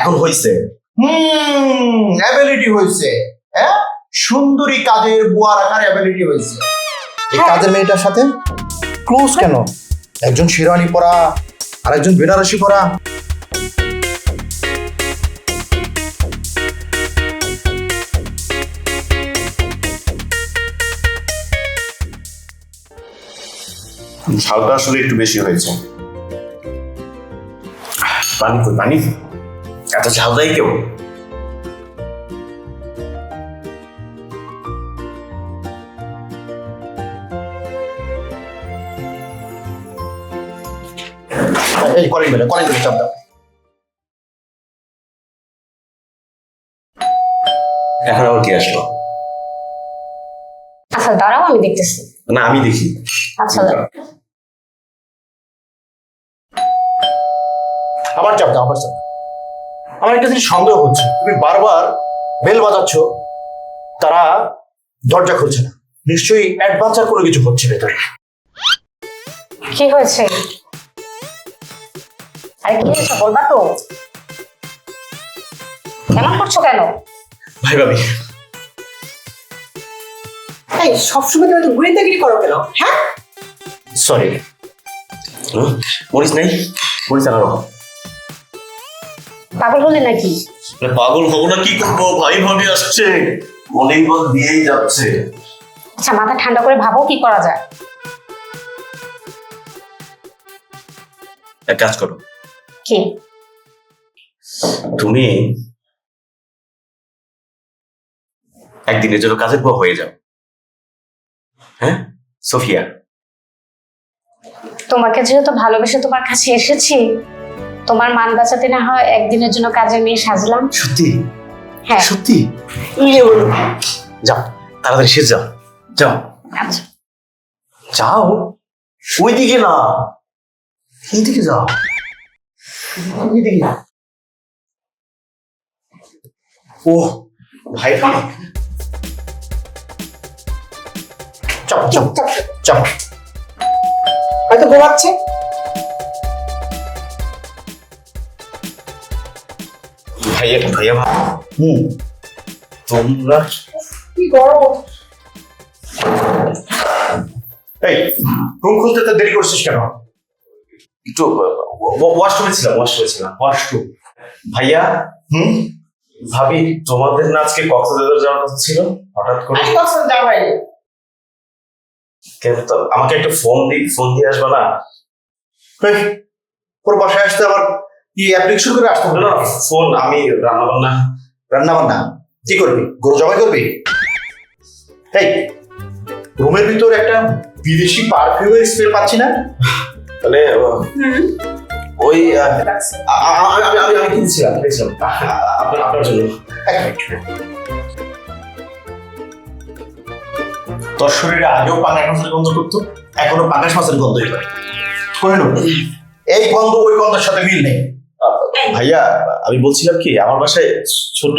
এখন হইছে। অ্যাবিলিটি হয়েছে। হ্যাঁ, সুন্দরী কাজের বুয়া রাখার অ্যাবিলিটি হয়েছে। এই কাজের মেয়েটার সাথে ক্লোজ কেন? একজন শেরওয়ানি পরা আর একজন বেনারসি পরা। ঝালটা আসলে একটু বেশি হয়েছে। পানি কই, পানি? এত ঝাল দেয় কেউ? এই করেন বেলা চাপ দাও। এখন আবার কি আসলো? আচ্ছা দাঁড়াও, আমি দেখতেছি। না, আমি দেখি। আচ্ছা দাঁড়াও। আবার চাপ দাও, আবার চাপ। আমার একটা জিনিস সন্দেহ হচ্ছে, তুমি বারবার বেল বাজাচ্ছ, তারা দরজা খুলছে না। নিশ্চয়ই অ্যাডভান্সার কোনো কিছু হচ্ছে ভেতরে। কি হয়েছে? আরে কি হয়েছে বলবা তো? কেমন করছো কেন? ভাই ভাবি, এই সবসময় তুমি তো গুরিন্দাগিরি করো কেন? হ্যাঁ, সরি। মরিস নাই? মরিস আনারো। পাগল হলে নাকি? পাগল হবো না, কি করবো? ভাই ভাবি আসছে, মনেই বল দিয়েই যাচ্ছে। আচ্ছা মাথা ঠান্ডা করে ভাবো কি করা যায়। এক কাজ করো, কি? তুমি একদিনের জন্য কাজের বুয়া হয়ে যাও। হ্যাঁ সোফিয়া, তোমাকে যেহেতু ভালোবেসে তোমার কাছে এসেছি, তোমার মান বাঁচাতে না হয় একদিনের জন্য কাজের মেয়ে সাজলাম। সত্যি? হ্যাঁ সত্যি? যাও তাড়াতাড়ি শেষ, যাও যাও আচ্ছা। যাও, ওইদিকে না, এইদিকে যাও। ও ভাই, চাপ চাপ চাপ। হয়তো ঘুমাচ্ছে। ভাইয়া ভাইয়া তোমরা কি গরম। এই রুম খুলতে তো দেরি করছিস কেন? একটু ওয়াশরুমে ছিলাম, ওয়াশরুম। ভাইয়া ভাবি, তোমাদের না আজকে কক্সবাজার যাওয়ার কথা ছিল? হঠাৎ করে আমি কখন যাবাই? কেন? তো আমাকে একটা ফোন দিয়ে আসবে না? ওর বাসায় আসতে আবার কি অ্যাপ্লিকেশন করে আসতে হবে? না ফোন, আমি রান্না রান্না কি করবি? গরু জবাই করবি? এই রুমের ভিতর একটা বিদেশি পারফিউমের স্মেল পাচ্ছি না? মানে ওই আমি কিনছিলাম আপনার জন্য। তোর শরীরে আগেও পাঙ্গাস মাছের গন্ধ করতো, এখনো পাঙ্গাস মাছের গন্ধই করে। কহিল এই গন্ধ ওই গন্ধের সাথে মিল নেই। ভাইয়া আমি বলছিলাম কি, আমার বাসায় ছোট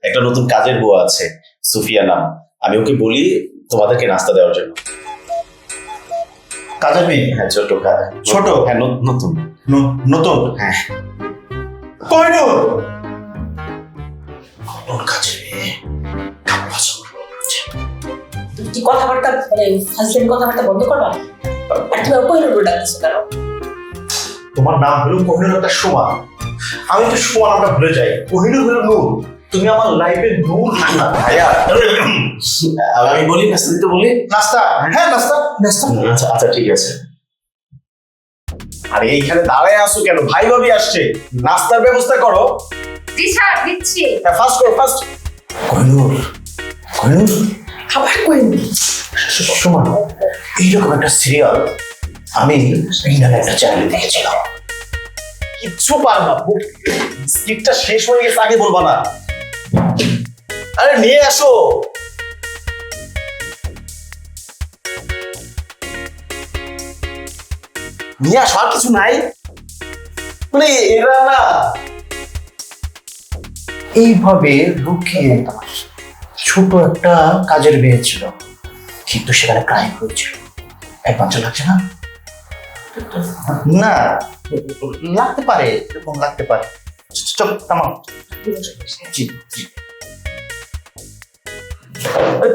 একটা নতুন কাজের বুয়া আছে, সুফিয়া নাম। আমি ওকে বলি তোমাদেরকে নাস্তা দেওয়ার জন্য। কাজের মেয়ে? হ্যাঁ ছোট ছোট? হ্যাঁ নতুন নতুন? হ্যাঁ। কহিল নতুন কাজের মেয়ে তুমি কি কথাবার্তা মানে ফাজলামি কথাবার্তা বন্ধ করবা? আর তুমি কহিনুর ডাকছো কেন? তোমার নাম হলো কোহিনুর একটা সোমা, আমি তো সোমা নামটা ভুলে যাই। কোহিনুর হলো নূর, তুমি আমার লাইফের নূর। না ভাইয়া, আমি বলি নাস্তা দিতে বলি। নাস্তা? হ্যাঁ নাস্তা। আচ্ছা আচ্ছা ঠিক আছে। আরে এইখানে দাঁড়ায় আসো কেন? ভাই ভাবি আসছে, নাস্তার ব্যবস্থা করো। জি স্যার দিচ্ছি। হ্যাঁ ফাস্ট করো ফাস্ট। কোহিনুর খাবার কহিনুর সোমা, এইরকম একটা সিরিয়াল আমি ইন্টারনেটে একটা চ্যানেলে দেখেছিলাম। কিচ্ছু পারবা, স্ক্রিপ্টটা শেষ হয়ে গেছে, আগে বলবা না। আরে নিয়ে আসো। নিয়ে আসো, আর কিছু নাই মানে এরা না এইভাবে লুকিয়ে ছোট একটা কাজের মেয়ে ছিল, কিন্তু সেখানে ক্রাইম হয়েছিল। অ্যাডভেঞ্চার লাগছে না? না লাগতে পারে, এরকম লাগতে পারে। চল থামাও। জি জি।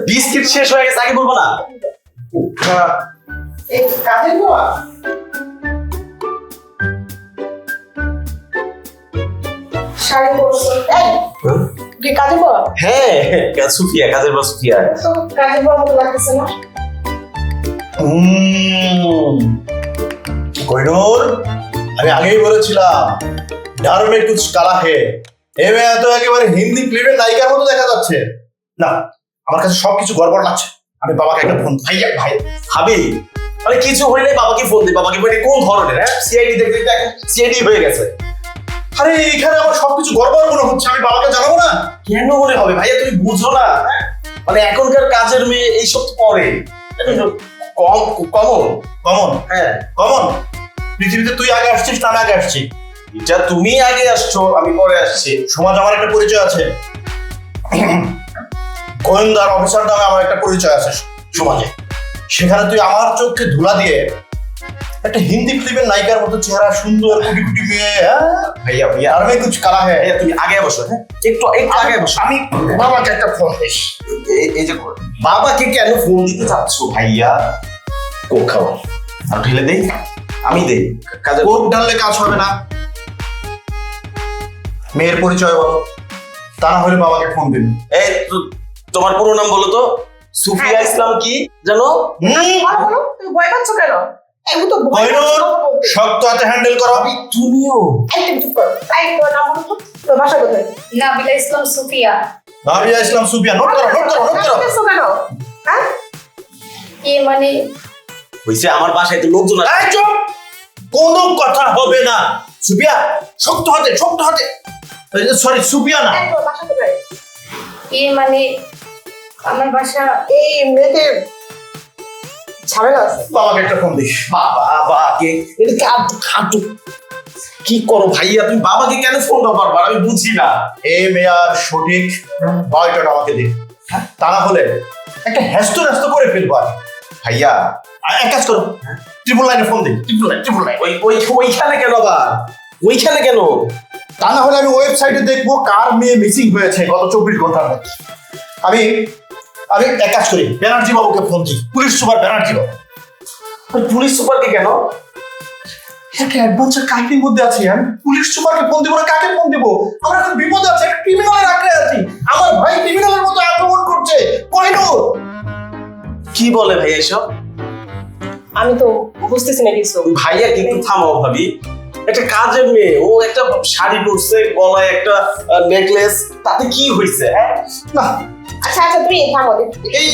বিস্কিট শেষ হয়ে গেছে, আগে বলবো না? এই কাজের বাবা শাড়ি পরছো কি কাজে বল? হ্যাঁ, সুফিয়া, কাজের বউ সুফিয়া। তো কাজে বল মতো লাগতেছে না। কোহিনূর, আমি আগেই বলেছিলাম ডার মে কুছ কালা হে। এ মেয়ে তো একেবারে হিন্দি ফিল্মের নায়িকার মতো দেখা যাচ্ছে। না, আমার কাছে সবকিছু গড়বড় লাগছে। আমি বাবাকে একটা ফোন। ভাইয়া ভাই ভাবি, মানে কিছু হইলে বাবাকে ফোন দিই। বাবাকে বলি কোন ধরনের, হ্যাঁ? সিআইডি দেখতে দেখতে এখন সিআইডি হয়ে গেছে। আরে এখানে আমার সবকিছু গড়বড় মনে হচ্ছে, আমি বাবাকে জানাবো না? কেন মনে হবে ভাইয়া, তুমি বুঝো না? হ্যাঁ? মানে এখনকার কাজের মেয়ে এইসব তো করে কমন। কমন হ্যাঁ, কমন। পৃথিবীতে তুই আগে আসছিস না আমি আগে আসছি? এটা তুমি আগে আসছো, আমি পরে আসছি। সমাজ আমার একটা পরিচয় আছে, গোয়েন্দার অফিসার নামে আমার একটা পরিচয় আছে সমাজে। সেখানে তুই আমার চোখকে ধুলা দিয়ে একটা হিন্দি ফিল্মের নায়িকার মতো চেহারা, সুন্দর কুটি কুটি মেয়ে, ভাইয়া ভাইয়া, আর মেয়ে কুছ কালা হ্যাঁ। ভাইয়া তুমি আগে বসো, হ্যাঁ? একটু একটু আগে বসো। আমি বাবাকে একটা ফোন দিস। এই যে বাবাকে কেন ফোন দিতে চাচ্ছ ভাইয়া? কোক খাও, আর ঢেলে দেই, আমি দেই। কাজের কোক ঢাললে কাজ হবে না। মেয়ের পরিচয় বলো, তা না হলে বাবাকে ফোন দিন। এই তোমার পুরো নাম বলো তো? সুফিয়া ইসলাম কি জানো? বলো বলো, তুমি ভয় পাচ্ছ কেন? এই তো ভয় কোহিনূর, পাচ্ছ কথা বলতে। শক্ত হাতে হ্যান্ডেল করো। তুমিও একদম চুপ করো। এই তোর নাম বলো তো, তোর বাসা কোথায়? নাবিলা ইসলাম সুফিয়া। নাবিয়া ইসলাম সুফিয়া। নোট করো নোট করো নোট করো। আসতেছো কেন? হ্যাঁ? এ মানে হইছে, আমার বাসায় তো লোকজন আছে। এই চুপ, কোনো কথা হবে না। সুফিয়া, শক্ত হাতে শক্ত হাতে। সরি, সুফিয়া না। এই তোর বাসা কোথায়? এ মানে আমার বাসা এই মেয়েদের ঝামেলা আছে। বাবাকে একটা ফোন দিস। বাবাকে এদিকে আটু খাটু কি করো ভাইয়া? তুমি বাবাকে কেন ফোন দাও বারবার? আমি বুঝি না। এই মেয়ার সঠিক বায়োডাটা আমাকে দিন, তা না হলে একটা হ্যাস্ত ন্যাস্ত করে ফেলবো আমি। ভাইয়া আর এক কাজ করো, ট্রিপল লাইনে ফোন দিই। Triple line. ওইখানে কেন আবার? ওইখানে কেন? তা না হলে আমি ওয়েবসাইটে দেখবো কার মেয়ে মিসিং হয়েছে গত 24 ঘন্টার মধ্যে। আমি আমি এক কাজ করি, ব্যানার্জি বাবুকে ফোন দিই, পুলিশ সুপার ব্যানার্জি বাবু। পুলিশ সুপারকে কেন? একটা অ্যাডভেঞ্চার কাহিনীর মধ্যে আছি আমি। পুলিশ সুপারকে ফোন দিব না, কাকে ফোন দিব? আমরা এখন বিপদে আছি, একটা ক্রিমিনালের আঁকড়ে আছি। আমার ভাই ক্রিমিনালের মতো আক্রমণ করছে। কোহিনূর, কি বলে ভাইয়া এসব? আমি তো বুঝতেছি না কিছু। ভাইয়া কিন্তু থামাও ভাবি। একটা কাজের মেয়ে, ও একটা শাড়ি পরছে, গলায় একটা নেকলেস, তাতে কি হয়েছে? হ্যাঁ না আচ্ছা আচ্ছা, তুমি থামো। এই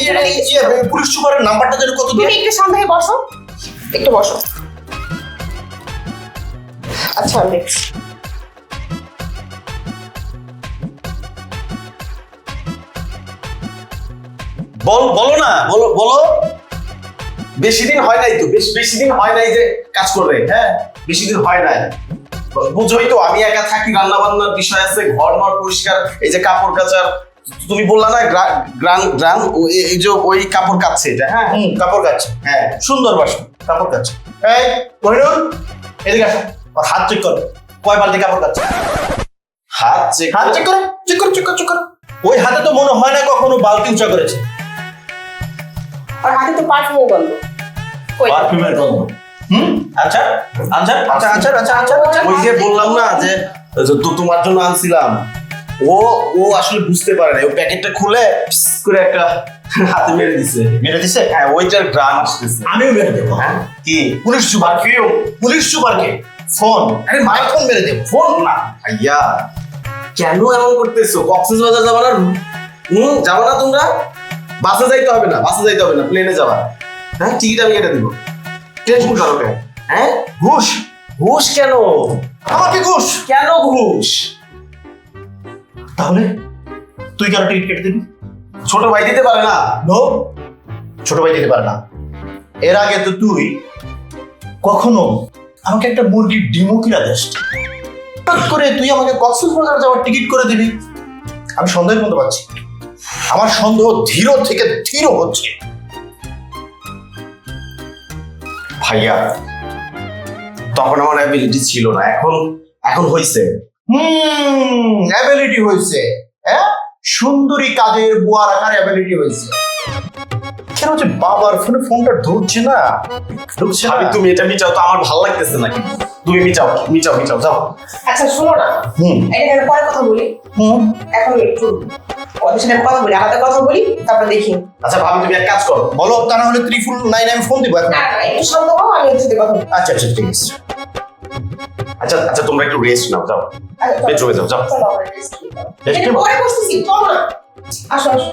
পুলিশ সুপারের নাম্বারটা যেন কত দূর? তুমি একটু শান্ত হয়ে বসো, একটু বসো। আচ্ছা নেক্সট। বলো না, বলো। বেশি দিন হয় নাই তো, বেশি দিন হয় নাই যে কাজ করবে। হ্যাঁ, বেশি দিন হয় নাই। বুঝোই তো আমি একা থাকি, রান্না বান্নার বিষয় আছে, ঘর নর পরিষ্কার, এই যে কাপড় কাচার। তুমি বললা না গ্রান এই যে ওই কাপড় কাচ্ছে এটা। হ্যাঁ, কাপড় কাচ্ছে, হ্যাঁ, সুন্দর বাসন, কাপড় কাচ্ছে। এই কোহিনূর, এদিকে আসো, আর হাত চেক করো, কয় বালতি কাপড় কাচ্ছে? হাত চেক হাত চেক করো, চেক করো, চেক করো, চেক করো। ওই হাতে তো মনে হয় না কখনো বালতি উঁচা করেছে। আর হাতে তো পারফিউম গন্ধ। কই? পারফিউমের গন্ধ। আচ্ছা আচ্ছা আচ্ছা আচ্ছা আচ্ছা আচ্ছা আচ্ছা। ওই যে বললাম না যে তোমার জন্য আনছিলাম, ও আসলে বুঝতে পারে না। ও প্যাকেটটা খুলে পিস করে একটা হাতে মেরে দিছে। মেরে দিছে? হ্যাঁ, ওইটার গ্রাম আসতেছে। আমিও মেরে দেবো। হ্যাঁ, কি পুলিশ সুপার, পুলিশ সুপারকে ফোন, আরে মায়ের ফোন মেরে দেবো। ফোন না ভাইয়া, কেন এমন করতেছো? কক্সবাজার যাবা না? যাবা না তোমরা? বাসে যাইতে হবে না, প্লেনে যাবা। হ্যাঁ, টিকিট আমি কেটে দিব। টেনশন করো কেন? হ্যাঁ, ঘুষ? ঘুষ কেন? আমাকে ঘুষ? কেন ঘুষ? তাহলে তুই কেন টিকিট কেটে দিবি? ছোট ভাই দিতে পারে না? নো, ছোট ভাই দিতে পারে না। এর আগে তো তুই কখনো আমাকে একটা মুরগির ডিমও কিনা দেশ করে তুই আমাকে কক্সবাজার যাওয়ার টিকিট করে দিবি। আমি সন্দেহের মধ্যে পাচ্ছি, আমার সন্দেহ ধীর থেকে ধীর হচ্ছে। ভাইয়া, তখন আমার অ্যাবিলিটি ছিল না, এখন হইছে। অ্যাবিলিটি হয়েছে, হ্যাঁ, সুন্দরী কাজের বুয়া রাখার অ্যাবিলিটি হয়েছে। কেন হচ্ছে বাবার ফোনে ফোনটা ধরছে না, ঢুকছে না। ভাবি তুমি এটা মিটাও তো, আমার ভালো লাগতেছে না কিন্তু। তুমি মিটাও মিটাও মিটাও, যাও। আচ্ছা শোনো না, এটা পরে কথা বলি, এখন একটু ওদের সাথে কথা বলি, আলাদা কথা বলি, তারপর দেখি। আচ্ছা ভাবি তুমি এক কাজ করো, বলো, তা না হলে 349 আমি ফোন দিব এখন। না না, একটু শান্ত হও, আমি ওদের সাথে কথা বলি। আচ্ছা আচ্ছা ঠিক আছে। আচ্ছা আচ্ছা তোমরা একটু রেস্ট নাও, যাও বেডরুমে যাও, যাও। চলো, আমরা rest করি। এটা পরে বসতেছি, চলো না, আসো আসো।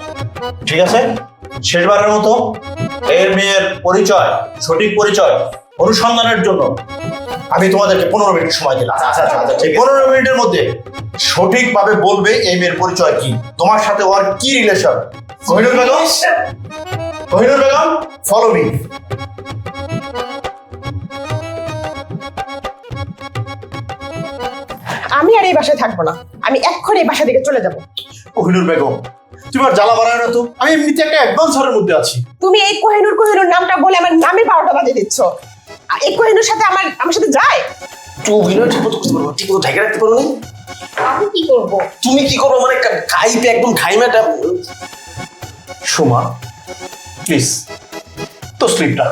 ঠিক আছে, শেষবারের মতো এর মেয়ের পরিচয়, সঠিক পরিচয় অনুসন্ধানের জন্য আমি তোমাদেরকে 15 মিনিট সময় দিলাম। আচ্ছা আচ্ছা আচ্ছা ঠিক আছে। 15 মিনিটের মধ্যে সঠিকভাবে বলবে এই মেয়ের পরিচয় কি, তোমার সাথে ওর কি relation. Kohinoor Begum, Kohinoor Begum, follow me. আমি আর এই বাসায় থাকবো না, আমি এক্ষুনি এই বাসা থেকে চলে যাব। কোহিনুর বেগম, তুমি আর জ্বালা বাড়ায় না তো, আমি এমনিতে একটা অ্যাডভান্স হওয়ার মধ্যে আছি। তুমি এই কোহিনুর কোহিনুর নামটা বলে আমার নামে 12টা বাজিয়ে দিচ্ছ। আর এই কোহিনুর সাথে আমার সাথে যায়? একটু অভিনয় ঠিক মতো করতে পারবো, ঠিক মতো ঢেকে রাখতে পারো না? আমি কি করব? তুমি কি করো মানে খাইতে একদম খাইমাটা। সুমা প্লিজ, তো স্লিপটা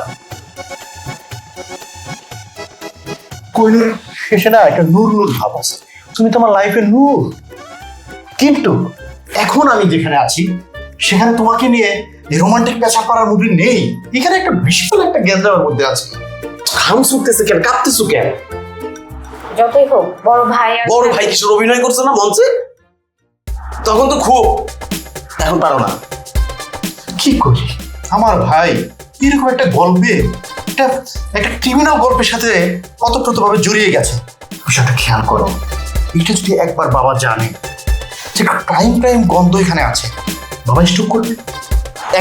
কোহিনুর শেষে না একটা নূর নূর ভাব আছে, তুমি তোমার লাইফের নূর। কিন্তু এখন আমি যেখানে আছি সেখানে তোমাকে নিয়ে রোমান্টিক পেঁচা করার মুভি নেই, এখানে একটা বিশাল একটা গ্যাঞ্জামের মধ্যে আছে। ঘাম শুকতেছে কেন, কাঁপতেছো কেন? যতই হোক বড় ভাই আর বড় ভাই কিশোর অভিনয় করছে না মঞ্চে, তখন তো খুব, এখন পারো না। কি করি, আমার ভাই এরকম একটা গল্পে, একটা একটা ক্রিমিনাল গল্পের সাথে অতপ্রতভাবে জড়িয়ে গেছে। বিষয়টা খেয়াল করো, এটা যদি একবার বাবা জানে যে ক্রাইম ক্রাইম গন্ধ এখানে আছে, বাবা স্টক করবে।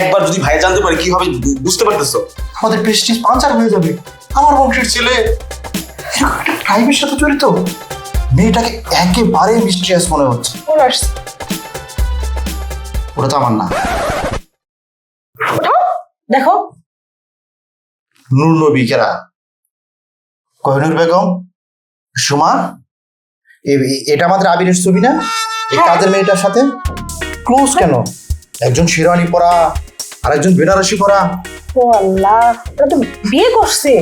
একবার যদি ভাই জানতে পারে কি হবে বুঝতে পারতেছো? আমাদের প্রেস্টিজ পাঞ্চার হয়ে যাবে। আমার বংশের ছেলে এরকম একটা ক্রাইমের সাথে জড়িত, মেয়েটাকে একেবারে মিস্ট্রিয়াস মনে হচ্ছে। ওটা তো আমার না। দেখো নূর নবী কেরা, কোহিনুর বেগম, সুমা, এটা আমাদের আবিরের ছবি না? এই কাজের মেয়েটার সাথে ক্লোজ কেন? একজন শেরওয়ানি পরা আর একজন বেনারসি পরা। ও আল্লাহ, ওরা তো বিয়ে করছে।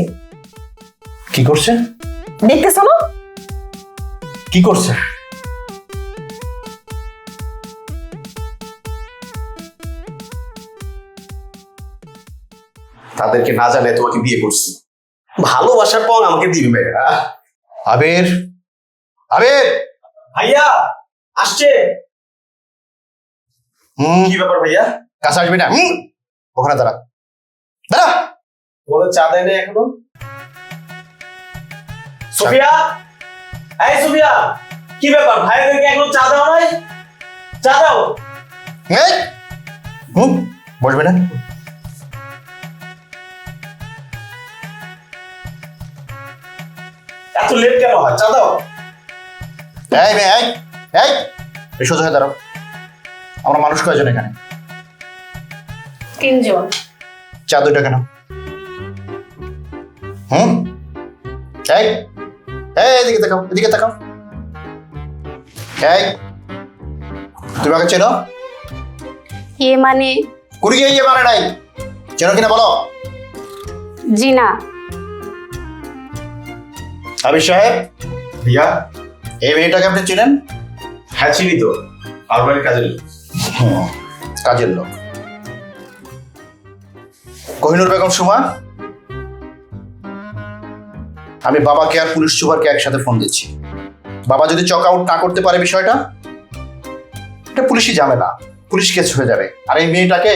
কি করছে? দেখতেছো না? কি করছে? তাদেরকে না জানে তোমাকে বিয়ে করছি, ভালোবাসার পং আমাকে দিবে। আবির, আবির, ভাইয়া আসছে। কি ব্যাপার ভাইয়া? কাছে আসবি না? ওখানে দাঁড়া, দাঁড়া। তোমাদের চা দেয় না এখনো? সুফিয়া, এই সুফিয়া, কি ব্যাপার ভাইয়াদেরকে এখনো চা দাও নাই? চা দাও। এই, বসবে না? এত লেট কেন হয়? চা দাও। এই মেয়ে, এই এই, এই সোজা হয়ে দাঁড়াও। আমরা মানুষ কয়জন এখানে? 3 জন। চা 2 টাকা নাও। এই এই, এদিকে তাকাও, এদিকে তাকাও। এই, তুমি আমাকে চেনো? মানে কুড়ি গিয়ে মানে নাই, চেনো কিনা বলো? জি না। আবির সাহেব, ভাইয়া, এই মেয়েটাকে আপনি চেনেন? হ্যাঁ চিনি তো, পারবারের কাজের লোক। কাজের লোক। কোহিনুর বেগম সুমা, আমি বাবাকে আর পুলিশ সুপারকে একসাথে ফোন দিচ্ছি। বাবা যদি চক আউট না করতে পারে বিষয়টা, এটা পুলিশই ঝামেলা, পুলিশ কেস হয়ে যাবে। আর এই মেয়েটাকে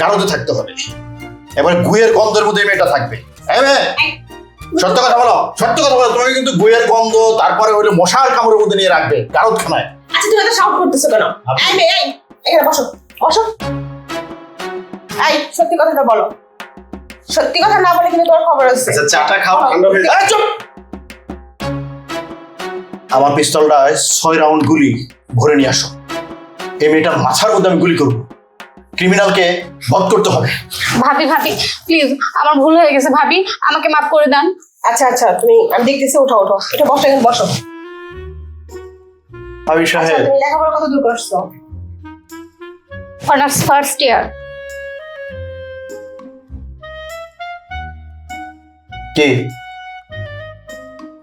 গারদে থাকতে হবে। এবার গুয়ের গন্ধের মধ্যে এই মেয়েটা থাকবে। এই মেয়ে, সত্য কথা বলো, সত্য কথা বলো। তোমাকে কিন্তু গুয়ের গন্ধ, তারপরে হইলে মশার কামড়ের মধ্যে নিয়ে রাখবে গারদখানায়। আচ্ছা তুমি এত শাউট করতেছো কেন? এই মেয়ে, এই এখানে বসো, বসো। এই সত্যি কথাটা বলো, সত্যি কথা না বলে কিন্তু তোমার খবর আছে। আচ্ছা চাটা খাও, ঠান্ডা হয়ে যাবে। এই চুপ! আমার পিস্তলটায় 6 রাউন্ড গুলি ভরে নিয়ে আসো। এই মেয়েটার মাথার মধ্যে আমি গুলি করবো। ক্রিমিনালকে বধ করতে হবে। ভাবি ভাবি প্লিজ, আমার ভুল হয়ে গেছে ভাবি, আমাকে মাফ করে দেন। আচ্ছা আচ্ছা, আমি দেখতেছি, ওঠো ওঠো, এটা বসো, এখানে বসো। ভাবি আচ্ছা সাহেব তুমি লেখাপড়া কত দূর করছো? Honours first year. কি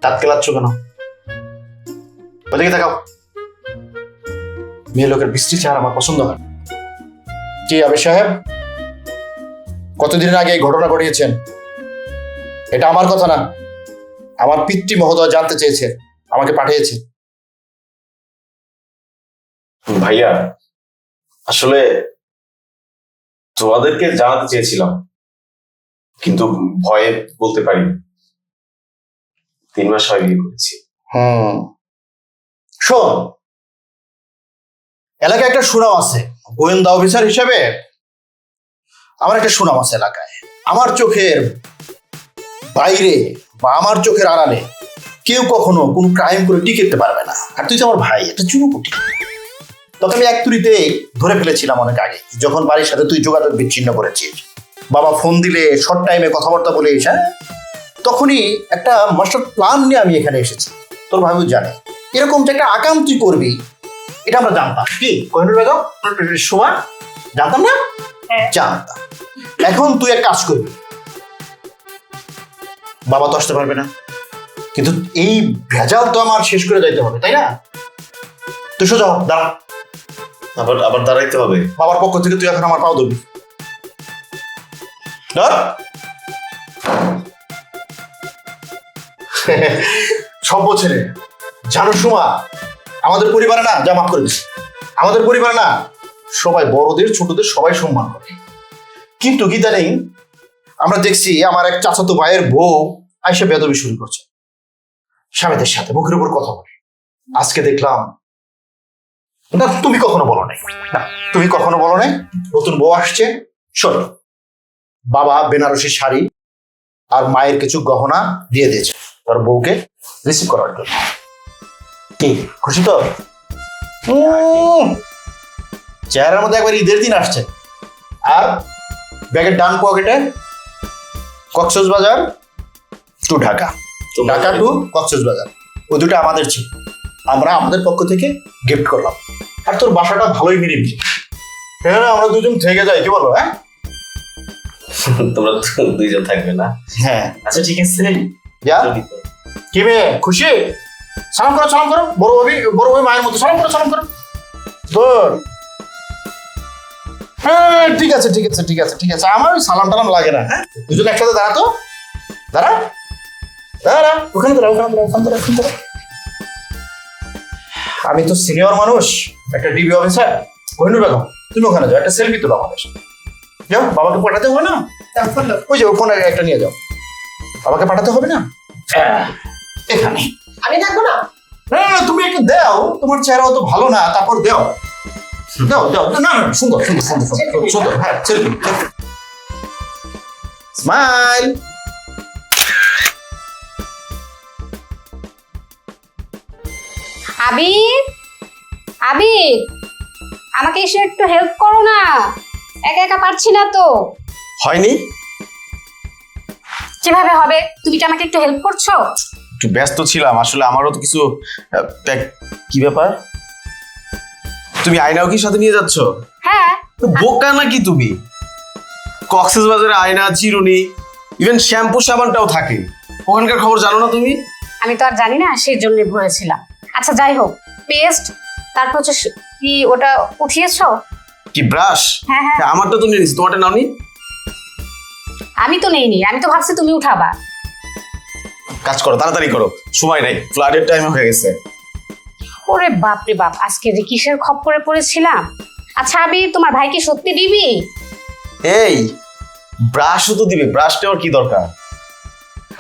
দাঁত কেলাচ্ছ কেন? ওদিকে তাকাও। মেয়ে লোকের বৃষ্টি চেহারা আমার পছন্দ হয়। জি আবির সাহেব, কতদিনের আগে এই ঘটনা ঘটিয়েছেন? এটা আমার কথা না, আমার পিতৃ মহোদয় জানতে চেয়েছে, আমাকে পাঠিয়েছে। ভাইয়া আসলে তোমাদেরকে জানাতে চেয়েছিলাম, কিন্তু ভয়ে বলতে পারি। 3 মাস হয় বিয়ে করেছি। শোন, এলাকায় একটা সুনাম আছে, গোয়েন্দা অফিসার হিসেবে আমার একটা সুনাম আছে এলাকায়। আমার চোখের বাইরে বা আমার চোখের আড়ালে কেউ কখনো কোনো ক্রাইম করে টিকে পারবে না। আর তুই তো আমার ভাই, একটা চুনুপুটি। তোকে আমি এক তুড়িতে ধরে ফেলেছিলাম অনেক আগে, যখন বাড়ির সাথে তুই যোগাযোগ বিচ্ছিন্ন করেছিস। বাবা ফোন দিলে শর্ট টাইমে কথাবার্তা বলিস, হ্যাঁ, তখনই একটা মাস্টার প্ল্যান নিয়ে আমি এখানে এসেছি। তোর ভাবিও জানে এরকম যে একটা আকাম তুই করবি, এটা আমরা জানতাম। কি কোহিনুর বেগম, সুমা, জানতাম না? জানতাম। এখন তুই এক কাজ করবি, বাবা তো আসতে পারবে না, কিন্তু এই ভেজাল তো আমার শেষ করে যাইতে হবে, তাই না? তুই সোজা হ, দাঁড়া। আবার আবার দাঁড়াইতে হবে? বাবার পক্ষ থেকে তুই এখন আমার পাও ধরবি। ধর। সভ্য ছেলে, জানো সুমা, আমাদের পরিবারে না, যা মাফ করে দিস, আমাদের পরিবারে না সবাই বড়দের ছোটদের সবাই সম্মান করে, কিন্তু গীতা নেই। আমরা দেখছি আমার এক চাচাতো ভাইয়ের বউ আইসা বেয়াদবি শুরু করছে, স্বামীদের সাথে মুখের উপর কথা বলে। আজকে দেখলাম, না তুমি কখনো বলো নাই, না তুমি কখনো বলো নাই, নতুন বউ আসছে। শোন, বাবা বেনারসি শাড়ি আর মায়ের কিছু গহনা দিয়ে দিয়েছে তোর বউকে রিসিভ করার জন্য। কি খুশি তো? চেহারার মধ্যে একবার ঈদের দিন আসছে। আর ব্যাগের ডান পকেটে কক্সবাজার টু ঢাকা, ঢাকা টু কক্সবাজার, ওই দুটো আমাদের ছিল, আমরা আমাদের পক্ষ থেকে গিফট করলাম। আর তোর বাসাটা ভালোই নিরিবিলি, হ্যাঁ আমরা দুজন থেকে যাই, কি বলো? হ্যাঁ তোমরা তো 2 জন থাকবে না? হ্যাঁ আচ্ছা ঠিক আছে। যা কি মেয়ে, খুশি? সালাম করো, সালাম করো, বড় ভাবি মায়ের মতো সালাম করো, সালাম করো। তোর হ্যাঁ ঠিক আছে, ঠিক আছে, ঠিক আছে, ঠিক আছে, আমার ওই সালাম টালাম লাগে না। হ্যাঁ দুজন একসাথে দাঁড়া তো, দাঁড়া দাঁড়া, ওখানে দাঁড়া, ওখানে দাঁড়া, ওখানে দাঁড়া, ওখানে দাঁড়া। আমি তো সিনিয়র মানুষ, একটা ডিবি অফিসার। কোহিনুর বেগম, তুমি ওখানে যাও, একটা সেলফি তোলো আমাদের সাথে। যাও, বাবাকে পাঠাতে হবে না? ওই যে ফোন একটা নিয়ে যাও, বাবাকে পাঠাতে হবে না? এখানে আমি থাকবো না? না না, তুমি একটু দাও, তোমার চেহারা অত ভালো না, তারপর দাও, দাও দাও। না না, সুন্দর সুন্দর সুন্দর সুন্দর সুন্দর, হ্যাঁ সেলফি, স্মাইল। আবির, আবির, আমাকে এসে একটু হেল্প করো না, একা একা পারছি না তো। হয়নি? কিভাবে হবে? তুমি কি আমাকে একটু হেল্প করছো? একটু ব্যস্ত ছিলাম আসলে, আমারও তো কিছু কি ব্যাপার? তুমি আয়নাও কি সাথে নিয়ে যাচ্ছ? হ্যাঁ। তো বোকা নাকি তুমি? কক্সবাজারে আয়না, চিরুনি, ইভেন শ্যাম্পু সাবানটাও থাকে। ওখানকার খবর জানো না তুমি? আমি তো আর জানি না, সেই জন্য ভরেছিলাম। আচ্ছা যাই হোক, পেস্ট, তারপর হচ্ছে কি ওটা উঠিয়েছো? কি ব্রাশ? হ্যাঁ হ্যাঁ, আমারটা তো নিয়ে নিছি, তোমারটা নাওনি? আমি তো নেইনি, আমি তো ভাবছি তুমি উঠাবা। কাজ করো, তাড়াতাড়ি করো, সময় নাই, ফ্লাডের টাইম হয়ে গেছে। ওরে বাপ রে বাপ, আজকে যে কিসের খপ্পরে পড়েছিলাম। আচ্ছা আবির, তোমার ভাই কি সত্যি দিবি? এই ব্রাশও তো দিবে, ব্রাশ নেওয়ার কি দরকার?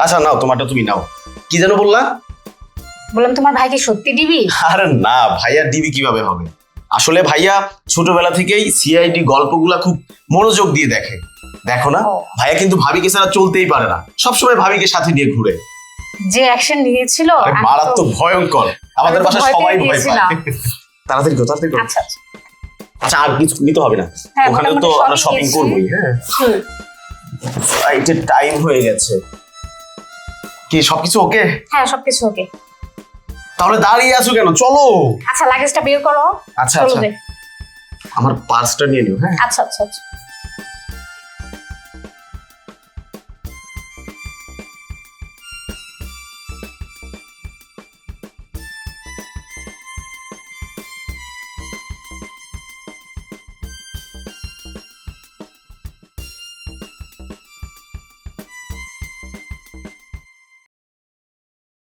আচ্ছা নাও, তোমারটা তুমি নাও। কি যেন বললা? বললাম তোমার ভাই কি সত্যি দিবি? আরে না, ভাইয়া ডিবি কিভাবে হবে? আসলে ভাইয়া ছোটবেলা থেকেই সিআইডি গল্পগুলা খুব মনোযোগ দিয়ে দেখে। দেখো না, ভাইয়া কিন্তু ভাবিকে ছাড়া চলতেই পারে না, সবসময় ভাবিকে সাথে নিয়ে ঘুরে। যে অ্যাকশন নিয়েছিল আরে আমি তো- মারাত্মক ভয়ঙ্কর, আমাদের আমি তো বাসায় ভয় সবাই পেয়ে ভয় গিয়েছিলাম। পায়। তাড়াতাড়ি করো, তাড়াতাড়ি করো। আচ্ছা আচ্ছা। আচ্ছা আর কিছু নিতে হবে না, হ্যাঁ, ওখানে তো মোটামুটি আমরা সবই শপিং নিয়েছি। করবোই। হ্যাঁ, হুম, ফ্লাইটের টাইম হয়ে গেছে। কি সবকিছু ওকে? হ্যাঁ সবকিছু ওকে। তাহলে দাঁড়িয়ে আছো কেন, চলো। আচ্ছা লাগেজটা বের করো। আচ্ছা চলো আচ্ছা দে। আমার পার্সটা নিয়ে নিও, হ্যাঁ। আচ্ছা আচ্ছা আচ্ছা